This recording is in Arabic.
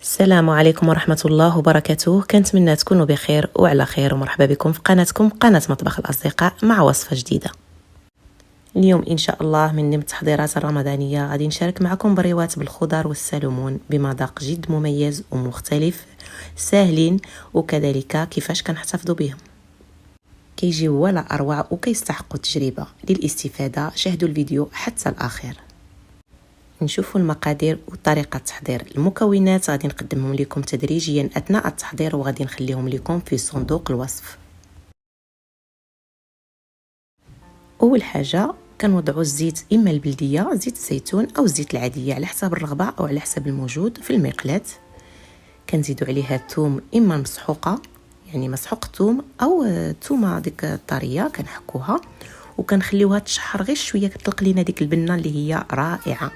السلام عليكم ورحمة الله وبركاته. كنتمنى تكونوا بخير وعلى خير، ومرحبا بكم في قناتكم قناة مطبخ الأصدقاء مع وصفة جديدة. اليوم إن شاء الله من ضمن التحضيرات الرمضانية غادي نشارك معكم بريوات بالخضر والسلمون بمذاق جد مميز ومختلف، ساهلين وكذلك كيفاش كنحتفظوا بهم. كيجيو ولا أروع وكيستحقوا التجربة. للاستفادة شاهدوا الفيديو حتى الآخر. نشوفوا المقادير وطريقة التحضير. المكونات غادي نقدمهم لكم تدريجيا أثناء التحضير وغادي نخليهم لكم في صندوق الوصف. أول حاجة كنوضعوا الزيت، إما البلدية زيت الزيتون أو الزيت العادية على حسب الرغبة أو على حسب الموجود في المقلاة. كنزيدوا عليها الثوم، إما مسحوقة يعني مسحوق ثوم أو ثومة ديك الطرية كنحكوها وكنخليوها تشحر غير شوية، كتطلق لينا ديك البنة اللي هي رائعة.